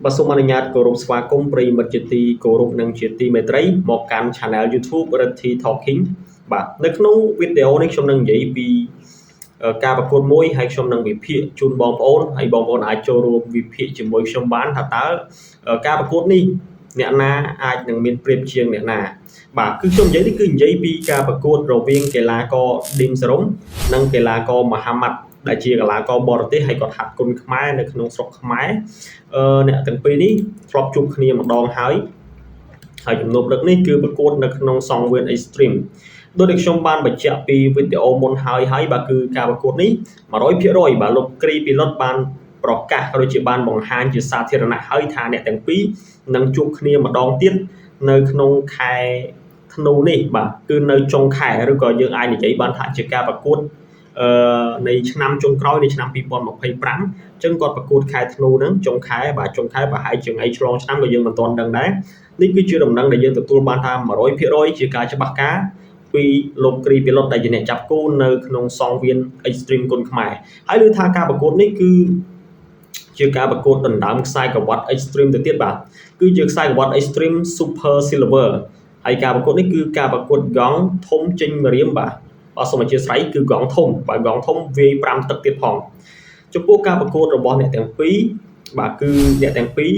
បាទសូមអនុញ្ញាតគោរពស្វាគមន៍ប្រិយមិត្តជាទីគោរពនិងជាទីមេត្រីមកកាន់ Channel YouTube Reddy Talking បាទនៅក្នុងវីដេអូនេះខ្ញុំនឹងនិយាយពីការប្រកួតមួយហើយខ្ញុំនឹងវិភាគជូនបងប្អូនហើយបងប្អូនអាចចូលរួមវិភាគជាមួយខ្ញុំបានថាតើការប្រកួតនេះអ្នកណាអាចនឹងមានប្រៀបជាងអ្នកណាបាទគឺខ្ញុំនិយាយនេះគឺនិយាយពីការប្រកួតរវាងកីឡាករ Dim Sarom និងកីឡាករ Mohamad ដែលជាកីឡាករបរទេសហើយគាត់ហាត់គុនខ្មែរនៅក្នុងស្រុកខ្មែរអ្នកទាំងពីរនេះធ្លាប់ជួបគ្នាម្ដងហើយជំនួបលើកនេះគឺប្រកួតនៅក្នុងសង្វៀន Extreme ដោយដែលខ្ញុំបានបញ្ជាក់ពីវីដេអូមុនហើយបាទគឺការប្រកួតនេះ 100% បាទលោកគ្រីពីឡុតបានប្រកាសឬជាបានបង្ហាញជាសាធារណៈហើយថាអ្នកទាំងពីរនឹងជួបគ្នាម្ដងទៀតនៅក្នុងខែធ្នូនេះបាទគឺនៅចុងខែឬក៏យើងអាចនិយាយបានថាជាការប្រកួតនៃឆ្នាំចុងក្រោយនៃឆ្នាំ2025អញ្ចឹងគាត់ប្រកួតខែធ្នូហ្នឹងចុងខែប្រហែលជាថ្ងៃឆ្លងឆ្នាំក៏យើងមិនទាន់ដឹងដែរនេះគឺជាដំណឹងដែលយើងទទួលបានថា 100% ជាការច្បាស់ការពីលោកគ្រីពីឡុតដែលជាអ្នកចាប់គោនៅក្នុងសង្វៀន Extreme គុនខ្មែរហើយលើថាការប្រកួតនេះគឺជាការប្រកួតដណ្ដើមខ្សែក្រវ៉ាត់ Extreme ទៅទៀតបាទគឺជាខ្សែក្រវ៉ាត់ Extreme Super Silver ហើយការប្រកួតនេះគឺការប្រកួតកង់ធំចេញម្រាមបាទសូមអធិស្ឋានគឺកង់ធំបាទកង់ធំវាយ5ទឹកទៀតផងចំពោះការប្រកួតរបស់អ្នកទាំងពីរបាទគឺអ្នកទាំងពីរ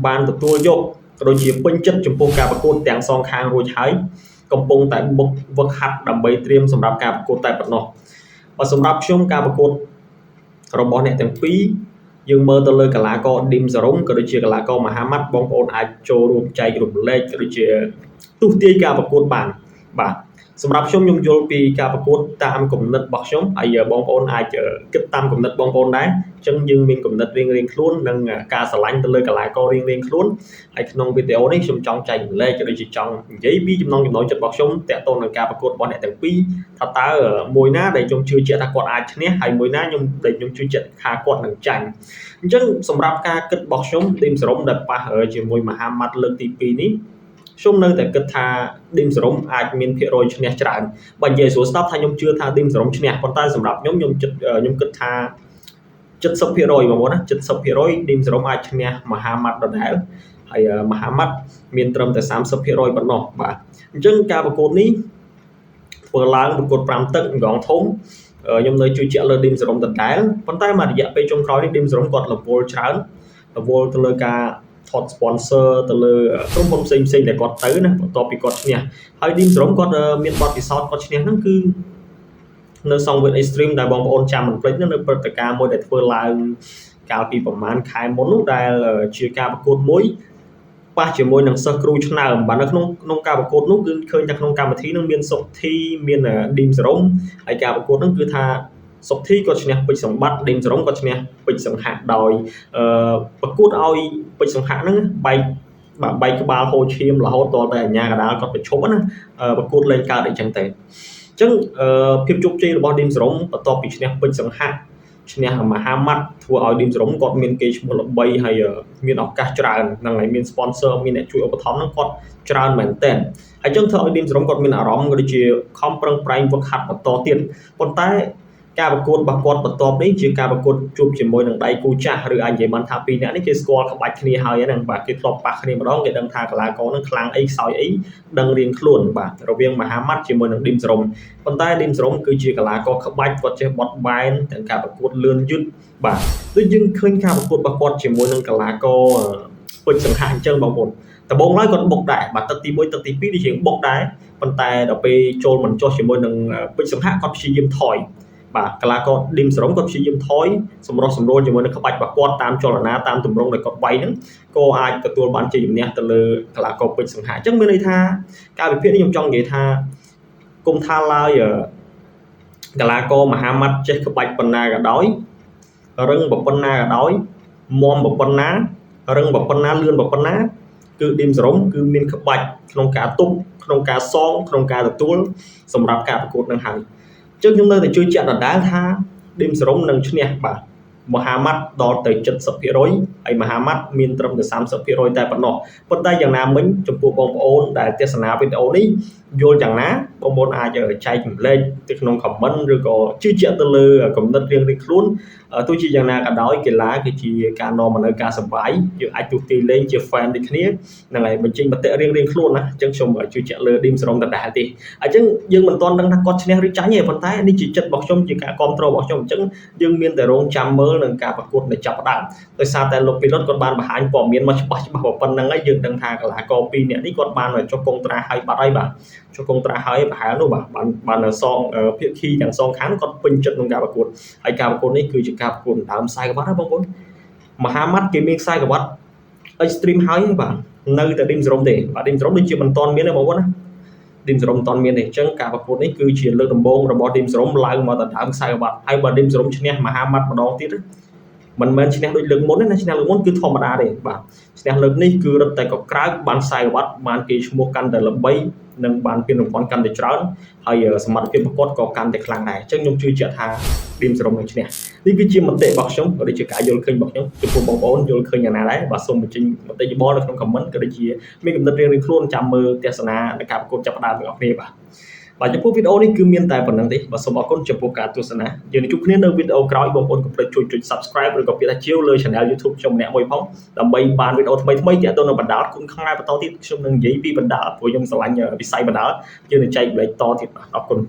បានទទួលយកក៏ដូចជាពេញចិត្តចំពោះការប្រកួតទាំងសងខាងរួចហើយកំពុងតែបុកវឹកហាត់ដើម្បីត្រៀមសម្រាប់ការប្រកួតតែប៉ុណ្ណោះបាទសម្រាប់ខ្ញុំការប្រកួតរបស់អ្នកទាំងពីរយើងមើលទៅលើកីឡាករ Dim Sarom ក៏ដូចជាកីឡាករ Mohamad បងប្អូនអាចចូលរួមចែករំលែកក៏ដូចជាទស្សន៍ទាយការប្រកួតបានបាទសម្រាប់ខ្ញុំយល់ពីការប្រកួតតាមគំនិតរបស់ខ្ញុំហើយបងប្អូនអាចគិតតាមគំនិតបងប្អូនដែរអញ្ចឹងយើងមានគំនិតរៀងៗខ្លួននិងការស្រឡាញ់ទៅលើកីឡាកររៀងៗខ្លួនហើយក្នុងវីដេអូនេះខ្ញុំចង់ចែករំលែកក៏ដូចជាចង់និយាយពីចំណង់ចំណូលចិត្តរបស់ខ្ញុំតាក់ទងនឹងការប្រកួតរបស់អ្នកទាំងពីរថាតើមួយណាដែលខ្ញុំជឿជាក់ថាគាត់អាចឈ្នះហើយមួយណាខ្ញុំជឿជាក់ថាគាត់នឹងចាញ់អញ្ចឹងសម្រាប់ការគិតរបស់ខ្ញុំ Dim Sarom ដែលប៉ះជាមួយ Mohamad លើកទី2នេះខ្ញុំនៅតែគិតថា Dim Sarom អាចមានភាគរយឈ្នះច្រើនបើនិយាយស្រួលស្ដាប់ថាខ្ញុំជឿថា Dim Sarom ឈ្នះប៉ុន្តែសម្រាប់ខ្ញុំគិតថា 70% បងប្អូនណា 70% Dim Sarom អាចឈ្នះ Mohamad ដដែលហើយ Mohamad មានត្រឹមតែ 30% ប៉ុណ្ណោះបាទអញ្ចឹងការប្រកួតនេះធ្វើឡើងប្រកួត5ទឹកកងធំខ្ញុំនៅជឿជាក់លើ Dim Sarom ដដែលប៉ុន្តែមួយរយៈពេលចុងក្រោយនេះ Dim Sarom គាត់រវល់ច្រើនរវល់ទៅលើការថត sponsor ទៅលើក្រុមហ៊ុនផ្សេងៗដែលគាត់ទៅណាបន្ទាប់ពីគាត់ឈ្នះហើយ Dim Sarom គាត់មានបទពិសោធន៍គាត់ឈ្នះហ្នឹងគឺនៅសង្វៀន Extreme ដែលបងប្អូនចាំមិនភ្លេចនៅព្រឹត្តិការណ៍មួយដែលធ្វើឡើងកាលពីប្រហែលខែមុននោះដែលជាការប្រកួតមួយប៉ះជាមួយនឹងសិស្សគ្រូឆ្នើមបាទនៅក្នុងការប្រកួតនោះគឺឃើញថាក្នុងកម្មវិធីនឹងមានសុកធីមាន Dim Sarom ហើយការប្រកួតនោះគឺថាសុកធីក៏ឈ្នះពេជ្រសម្បត្តិ Dim Sarom ក៏ឈ្នះពេជ្រសង្ហៈដោយប្រកួតឲ្យពេជ្រសង្ហៈហ្នឹងបែកក្បាលហូរឈាមរហូតដល់តែអាញាកដាលគាត់ប្រឈប់ណាប្រកួតលេងកើតអីចឹងទៅអញ្ចឹងភាពជោគជ័យរបស់ Dim Sarom បន្ទាប់ពីឈ្នះពេជ្រសង្ហៈឈ្នះ Mohamad ធ្វើឲ្យ Dim Sarom គាត់មានកេរ្តិ៍ឈ្មោះល្បីហើយមានឱកាសច្រើនហ្នឹងហើយមាន sponsor មានអ្នកជួយឧបត្ថម្ភហ្នឹងគាត់ច្រើនមែនទែនហើយចឹងធ្វើឲ្យ Dim Sarom គាត់មានអារម្មណ៍ក៏ដូចជាខំប្រឹងប្រែងវឹកហាត់បន្តទៀតប៉ុន្តែការប្រកួតរបស់គាត់បន្ទាប់នេះជាការប្រកួតជួបជាមួយនឹងដៃគូចាស់ឬអាចនិយាយបានថាពីរនាក់នេះគេស្គាល់ក្បាច់គ្នាហើយហ្នឹងបាទគេធ្លាប់ប៉ះគ្នាម្ដងគេដឹងថាកីឡាករហ្នឹងខ្លាំងអីខ្សោយអីដឹងរៀងខ្លួនបាទរវាង Mohamad ជាមួយនឹង Dim Sarom ប៉ុន្តែ Dim Sarom គឺជាកីឡាករក្បាច់គាត់ចេះបត់បែនទាំងការប្រកួតលឿនយឺតបាទដូចយើងឃើញការប្រកួតរបស់គាត់ជាមួយនឹងកីឡាករពេជ្រសង្ហៈអញ្ចឹងបងប្អូនដំបូងឡើយគាត់បុកដែរបាទទឹកទី1ទឹកទី2ដូចជាបុកដែរប៉ុន្តែដល់ពេលចូលមិនចុះជាមួយនឹងពេជ្រសង្ហៈគាត់ព្យាយាមថយបាទកីឡាករ Dim Sarom គាត់ព្យាយាមថយសម្រុះសម្រួលជាមួយនឹងក្បាច់របស់គាត់តាមចលនាតាមទម្រង់ដែលគាត់វាយហ្នឹងក៏អាចទទួលបានជ័យជំនះទៅលើកីឡាករពេជ្រសង្ហៈអញ្ចឹងមានន័យថាការវិភាគនេះខ្ញុំចង់និយាយថាគុំថាឡើយកីឡាករ Mohamad ចេះក្បាច់ប៉ុណ្ណាក៏ដោយរឹងប៉ុណ្ណាក៏ដោយមាំប៉ុណ្ណារឹងប៉ុណ្ណាលឿនប៉ុណ្ណាគឺ Dim Sarom គឺមានក្បាច់ក្នុងការទប់ក្នុងការសងក្នុងការទទួលសម្រាប់ការប្រកួតនឹងហើយចឹងខ្ញុំនៅតែជឿជាក់ដដែលថា Dim Sarom នឹងឈ្នះបាទ Mohamad ដល់ទៅ 70% ហើយ Mohamad មានត្រឹមតែ 30% តែប៉ុណ្ណោះប៉ុន្តែយ៉ាងណាមិញចំពោះបងប្អូនដែលទស្សនាវីដេអូនេះយល់យ៉ាងណាបងប្អូនអាចចែករំលែកទៅក្នុង comment ឬក៏ជឿជាក់ទៅលើគំនិតរៀងៗខ្លួន ទោះជាយ៉ាងណាក៏ដោយកីឡាគឺជាការនាំមកនៅការសប្បាយយើងអាចទូទាយលេងជា fan ដូចគ្នាហ្នឹងហើយបញ្ចេញមតិរៀងៗខ្លួនណាអញ្ចឹងខ្ញុំជឿជាក់លើ Dim Srom ដដែលទេអញ្ចឹងយើងមិនទាន់ដឹងថាគាត់ឈ្នះឬចាញ់ទេប៉ុន្តែនេះជាចិត្តរបស់ខ្ញុំជាការគ្រប់គ្រងរបស់ខ្ញុំអញ្ចឹងយើងមានតែរងចាំមើលនឹងការប្រកួតនៅចាប់ផ្ដើមដោយសារតែលោកពីលុតគាត់បានបង្ហាញព័ត៌មានមកច្បាស់ប៉ុណ្្នឹងហើយយើងដឹងថាកីឡាករ2នាក់នេះគាត់បានចុះកុងត្រាហើយបាត់ហើយបាទចុះកុងត្រាហើយប្រហែលនោះបាទបានសងភាគីទាំងសងខាងគាត់ពេញចិត្តក្នុងការប្រកួតហើយការប្រកួតនេះគឺជាការប្រកួតដើមខ្សែក្បាត់ណាបងប្អូនមហាម៉ាត់គេមានខ្សែក្បាត់ extreme ហើយបាទនៅតែ Dim Srom ទេបាទ Dim Srom ដូចជាមិនទាន់មានទេបងប្អូនណា Dim Srom មិនទាន់មានទេអញ្ចឹងការប្រកួតនេះគឺជាលើកដំបូងរបស់ Dim Srom ឡើងមកដល់ដើមខ្សែក្បាត់ហើយបើ Dim Srom ឈ្នះមហាម៉ាត់ម្ដងទៀតមិនមែនឈ្នះដូចលើកមុនទេណាឈ្នះលើកមុនគឺធម្មតាទេបាទឈ្នះលើកនេះគឺរត់តែកក្រើកបានខ្សែក្បាត់បានគេឈ្មោះកាន់តែល្បីនិងបានពានរង្វាន់កាន់តែច្រើនហើយសមត្ថភាពរបស់គាត់ក៏កាន់តែខ្លាំងដែរអញ្ចឹងខ្ញុំជឿជាក់ថា Dim Srom នឹងឈ្នះនេះគឺជាមតិរបស់ខ្ញុំក៏ដូចជាការយល់ឃើញរបស់ខ្ញុំចំពោះបងប្អូនយល់ឃើញយ៉ាងណាដែរបាទសូមបញ្ចេញមតិយោបល់នៅក្នុង comment ក៏ដូចជាមានកំណត់រៀងៗខ្លួនចាំមើលទស្សនានៃការប្រកួតចាប់ផ្ដើមទាំងអស់គ្នាបាទចំពោះវីដេអូនេះគឺមានតែប៉ុណ្្នឹងទេបាទសូមអរគុណចំពោះការទស្សនាយើងនឹងជួបគ្នានៅវីដេអូក្រោយបងប្អូនកុំភ្លេចជួយចុច Subscribe ឬក៏ពាក្យថាជាវលើ Channel YouTube ខ្ញុំម្នាក់មួយផងដើម្បីបានវីដេអូថ្មីៗទាក់ទងនឹងបណ្ដាលគុណខ្មែរបន្តទៀតខ្ញុំនឹងនិយាយពីបណ្ដាលព្រោះខ្ញុំស្រឡាញ់វិស័យបណ្ដាលយើងនឹងចែកលេខតទៀតបាទអរគុណ